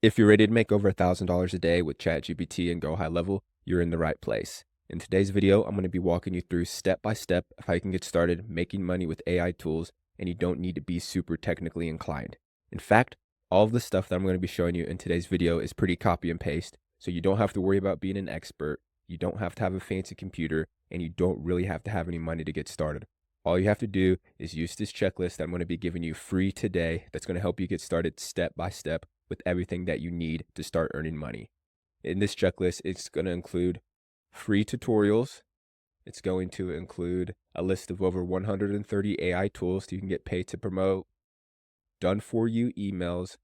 If you're ready to make over $1,000 a day with ChatGPT and go high level, you're in the right place. In today's video, I'm going to be walking you through step by step of how you can get started making money with AI tools, and you don't need to be super technically inclined. In fact, all of the stuff that I'm going to be showing you in today's video is pretty copy and paste, so you don't have to worry about being an expert, you don't have to have a fancy computer, and you don't really have to have any money to get started. All you have to do is use this checklist that I'm going to be giving you free today that's going to help you get started step by step with everything that you need to start earning money. In this checklist, it's going to include free tutorials. It's going to include a list of over 130 AI tools that you can get paid to promote, done for you emails,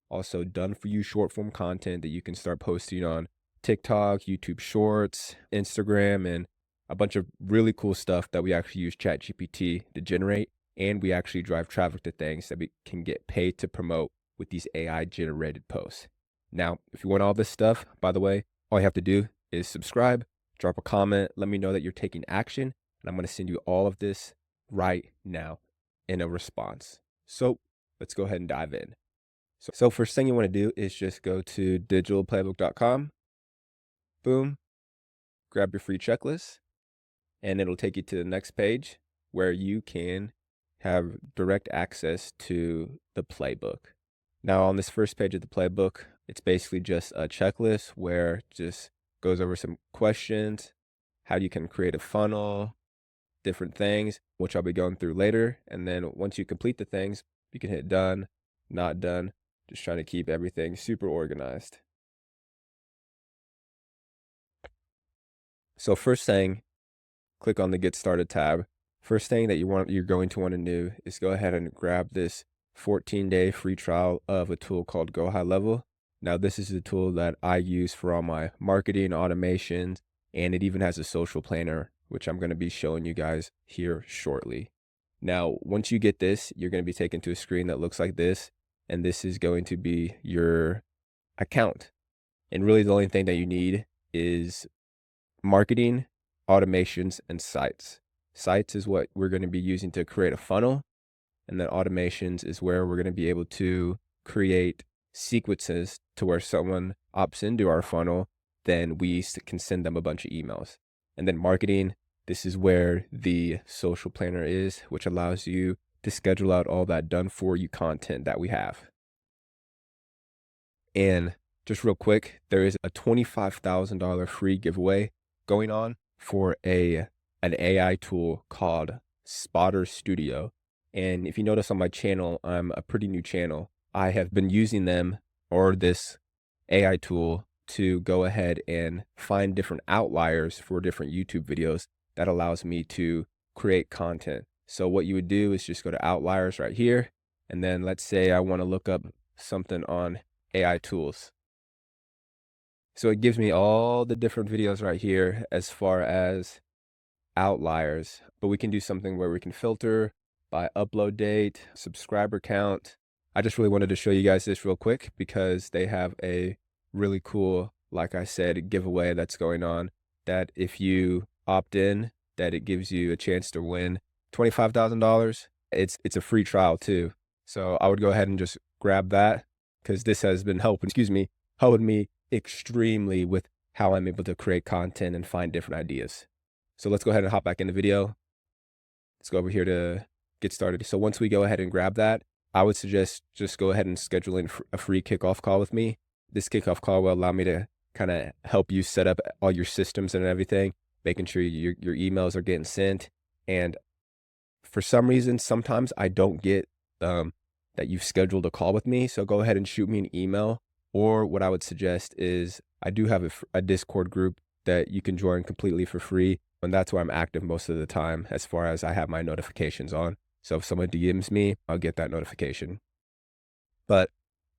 also done for you short form content that you can start posting on TikTok, YouTube Shorts, Instagram, and a bunch of really cool stuff that we actually use ChatGPT to generate, and we actually drive traffic to things that we can get paid to promote with these AI generated posts. Now, if you want all this stuff, by the way, all you have to do is subscribe, drop a comment, let me know that you're taking action, and I'm going to send you all of this right now in a response. So let's go ahead and dive in. So first thing you want to do is just go to digitalplaybook.com, boom, grab your free checklist, and it'll take you to the next page where you can have direct access to the playbook. Now, on this first page of the playbook, it's basically just a checklist where it just goes over some questions, how you can create a funnel, different things, which I'll be going through later. And then once you complete the things, you can hit done, not done, just trying to keep everything super organized. So first thing, click on the Get Started tab. First thing that you're going to want to do is go ahead and grab this 14-day free trial of a tool called Go High Level. Now, this is a tool that I use for all my marketing automations, and it even has a social planner, which I'm going to be showing you guys here shortly. Now, once you get this, you're going to be taken to a screen that looks like this, and this is going to be your account. And really the only thing that you need is marketing, automations, and sites. Sites is what we're going to be using to create a funnel. And then automations is where we're going to be able to create sequences to where someone opts into our funnel, then we can send them a bunch of emails. And then marketing, this is where the social planner is, which allows you to schedule out all that done for you content that we have. And just real quick, there is a $25,000 free giveaway going on for an AI tool called Spotter Studio. And if you notice on my channel, I'm a pretty new channel. I have been using them, or this AI tool, to go ahead and find different outliers for different YouTube videos that allows me to create content. So what you would do is just go to outliers right here. And then let's say I want to look up something on AI tools. So it gives me all the different videos right here as far as outliers, but we can do something where we can filter by upload date, subscriber count. I just really wanted to show you guys this real quick because they have a really cool, like I said, giveaway that's going on, that if you opt in, that it gives you a chance to win $25,000. It's a free trial too. So I would go ahead and just grab that because this has been helping me extremely with how I'm able to create content and find different ideas. So let's go ahead and hop back in the video. Let's go over here to get started. So once we go ahead and grab that, I would suggest just go ahead and schedule in a free kickoff call with me. This kickoff call will allow me to kind of help you set up all your systems and everything, making sure your emails are getting sent. And for some reason, sometimes I don't get that you've scheduled a call with me. So go ahead and shoot me an email. Or what I would suggest is I do have a Discord group that you can join completely for free. And that's where I'm active most of the time as far as I have my notifications on. So if someone DMs me, I'll get that notification. But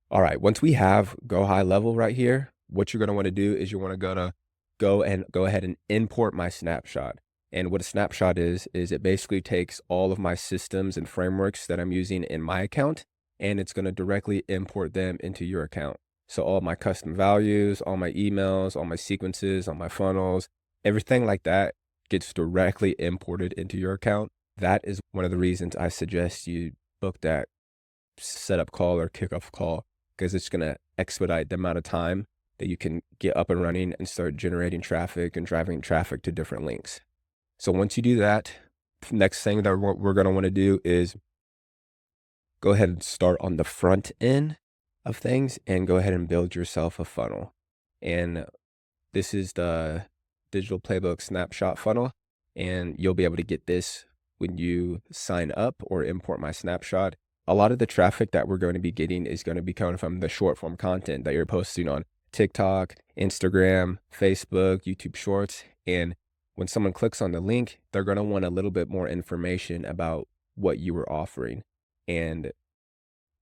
all right, once we have Go High Level right here, what you're going to want to do is you want to go ahead and import my snapshot. And what a snapshot is it basically takes all of my systems and frameworks that I'm using in my account, and it's going to directly import them into your account. So all my custom values, all my emails, all my sequences, all my funnels, everything like that gets directly imported into your account. That is one of the reasons I suggest you book that setup call or kickoff call because it's going to expedite the amount of time that you can get up and running and start generating traffic and driving traffic to different links. So once you do that, next thing that we're going to want to do is go ahead and start on the front end of things and go ahead and build yourself a funnel. And this is the digital playbook snapshot funnel. And you'll be able to get this when you sign up or import my snapshot. A lot of the traffic that we're going to be getting is going to be coming from the short form content that you're posting on TikTok, Instagram, Facebook, YouTube Shorts. And when someone clicks on the link, they're going to want a little bit more information about what you were offering. And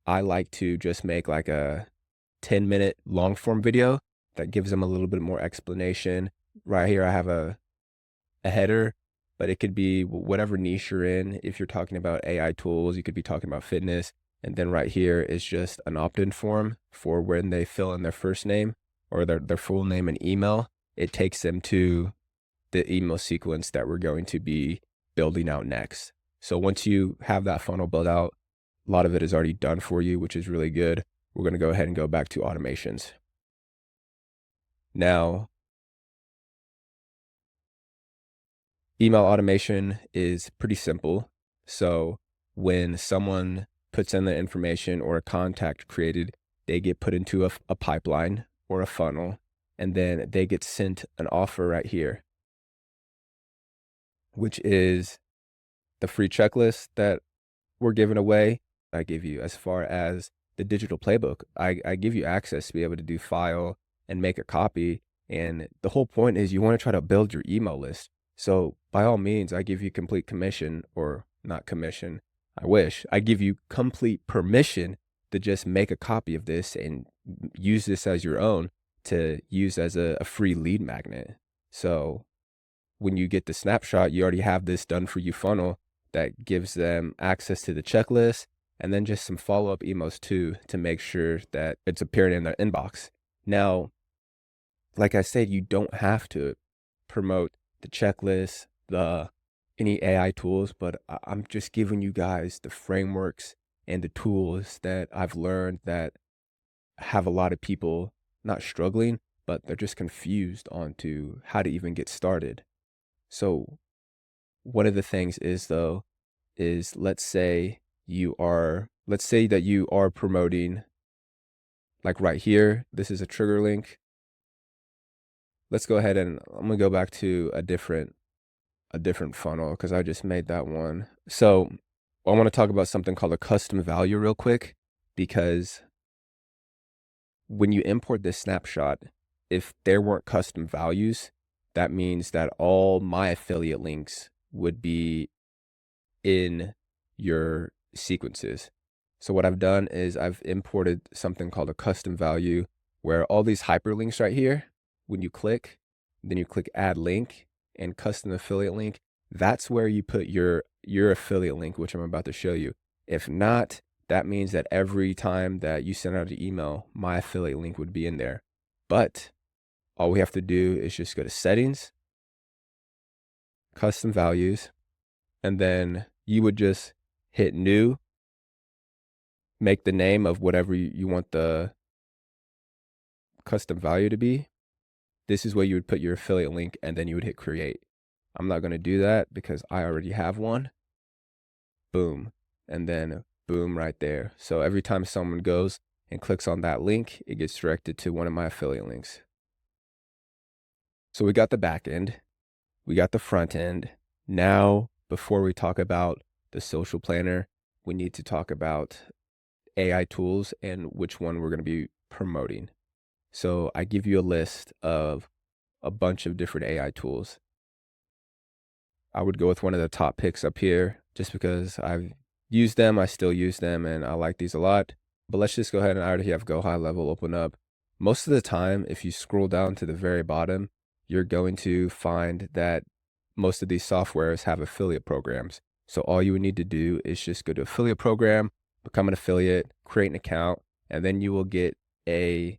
I like to just make like a 10-minute long form video that gives them a little bit more explanation. Right here, I have a header, but it could be whatever niche you're in. If you're talking about AI tools, you could be talking about fitness. And then right here is just an opt-in form for when they fill in their first name or their full name and email. It takes them to the email sequence that we're going to be building out next. So once you have that funnel built out, a lot of it is already done for you, which is really good. We're going to go ahead and go back to automations. Now, email automation is pretty simple. So when someone puts in the information or a contact created, they get put into a pipeline or a funnel, and then they get sent an offer right here, which is the free checklist that we're giving away. I give you, as far as the digital playbook, I give you access to be able to do file and make a copy. And the whole point is you want to try to build your email list. So by all means, I give you complete commission, or not commission. I wish I give you complete permission to just make a copy of this and use this as your own to use as a free lead magnet. So when you get the snapshot, you already have this done for you funnel that gives them access to the checklist, and then just some follow-up emails too, to make sure that it's appearing in their inbox. Now, like I said, you don't have to promote the checklist, any AI tools, but I'm just giving you guys the frameworks and the tools that I've learned that have a lot of people not struggling, but they're just confused on to how to even get started. So one of the things is let's say that you are promoting, like right here, this is a trigger link. Let's go ahead and I'm gonna go back to a different funnel because I just made that one. So I want to talk about something called a custom value real quick, because when you import this snapshot, if there weren't custom values, that means that all my affiliate links would be in your sequences. So what I've done is I've imported something called a custom value, where all these hyperlinks right here, when you click, then you click add link and custom affiliate link, that's where you put your affiliate link, which I'm about to show you. If not, that means that every time that you send out an email, my affiliate link would be in there. But all we have to do is just go to settings, custom values, and then you would just hit new, make the name of whatever you want the custom value to be. This is where you would put your affiliate link, and then you would hit create. I'm not going to do that because I already have one. Boom. And then boom right there. So every time someone goes and clicks on that link, it gets directed to one of my affiliate links. So we got the back end, we got the front end. Now, before we talk about the social planner, we need to talk about AI tools and which one we're going to be promoting. So I give you a list of a bunch of different AI tools. I would go with one of the top picks up here just because I've used them, I still use them, and I like these a lot. But let's just go ahead, and I already have Go High Level open up. Most of the time, if you scroll down to the very bottom, you're going to find that most of these softwares have affiliate programs. So all you would need to do is just go to affiliate program, become an affiliate, create an account, and then you will get an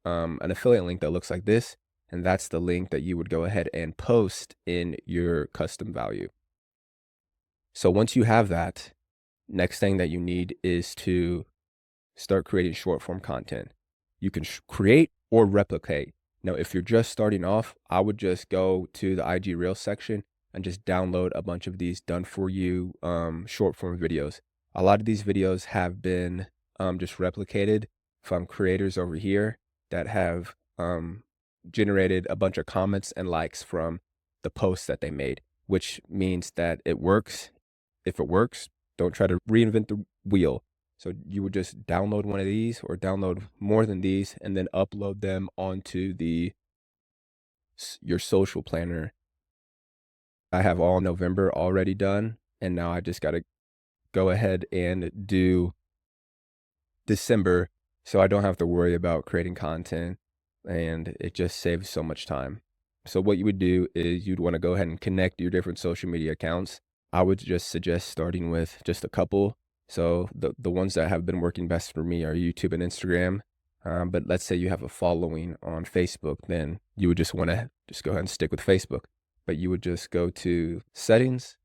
affiliate link that looks like this. And that's the link that you would go ahead and post in your custom value. So once you have that, next thing that you need is to start creating short form content. You can create or replicate. Now, if you're just starting off, I would just go to the IG Reels section and just download a bunch of these done for you short form videos. A lot of these videos have been just replicated from creators over here that have generated a bunch of comments and likes from the posts that they made, which means that it works. If it works, don't try to reinvent the wheel. So you would just download one of these or download more than these and then upload them onto your social planner. I have all November already done, and now I just got to go ahead and do December so I don't have to worry about creating content, and it just saves so much time. So what you would do is you'd want to go ahead and connect your different social media accounts. I would just suggest starting with just a couple. So the ones that have been working best for me are YouTube and Instagram. But let's say you have a following on Facebook, then you would just want to just go ahead and stick with Facebook. But you would just go to settings,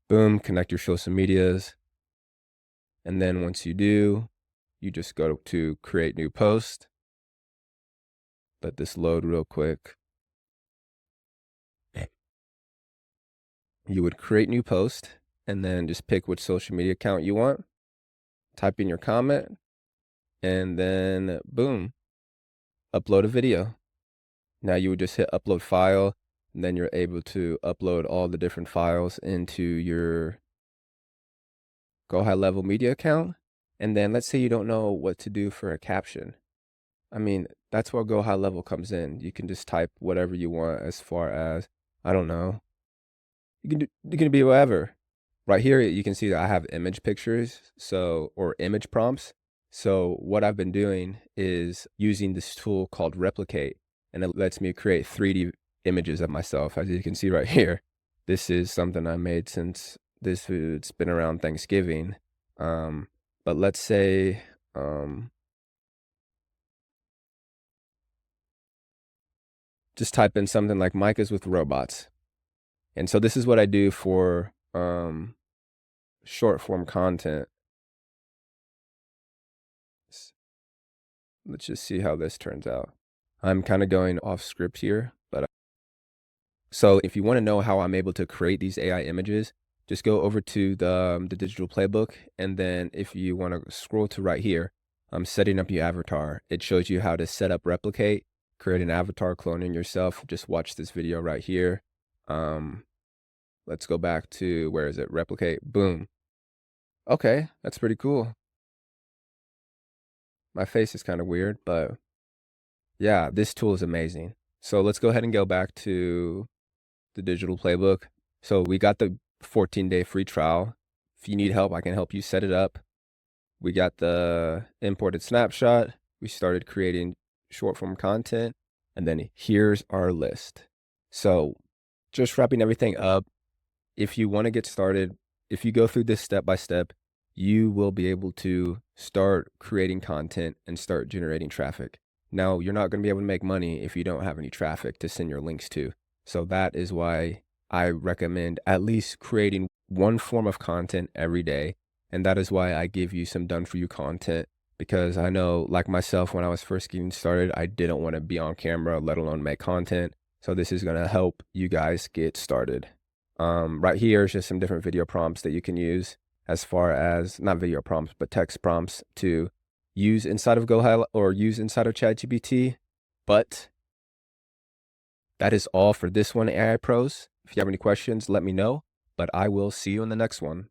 boom, connect your social medias. And then once you do, you just go to create new post. Let this load real quick. You would create new post and then just pick which social media account you want, type in your comment, and then boom, upload a video. Now you would just hit upload file, and then you're able to upload all the different files into your Go High Level Media account. And then let's say you don't know what to do for a caption. I mean, that's where Go High Level comes in. You can just type whatever you want as far as, I don't know, you can be whatever. Right here, you can see that I have image pictures, or image prompts. So what I've been doing is using this tool called Replicate, and it lets me create 3D images of myself. As you can see right here, this is something I made since this food's been around Thanksgiving. But let's say, just type in something like Micah's with robots. And so this is what I do for short form content. Let's just see how this turns out. I'm kind of going off script here, but so if you want to know how I'm able to create these AI images, just go over to the digital playbook. And then if you want to scroll to right here, I'm setting up your avatar. It shows you how to set up replicate, create an avatar, cloning yourself. Just watch this video right here. Let's go back to, where is it? Replicate, boom. Okay, that's pretty cool. My face is kind of weird, but yeah, this tool is amazing. So let's go ahead and go back to the digital playbook. So we got the 14-day free trial. If you need help, I can help you set it up. We got the imported snapshot. We started creating short form content, and then here's our list. So just wrapping everything up, if you want to get started, if you go through this step by step, you will be able to start creating content and start generating traffic. Now, you're not going to be able to make money if you don't have any traffic to send your links to. So that is why I recommend at least creating one form of content every day. And that is why I give you some done for you content, because I know, like myself, when I was first getting started, I didn't want to be on camera, let alone make content. So this is going to help you guys get started. Right here is just some different video prompts that you can use, as far as not video prompts, but text prompts to use inside of GoHighlight or use inside of ChatGPT. But that is all for this one, AI Pros. If you have any questions, let me know, but I will see you in the next one.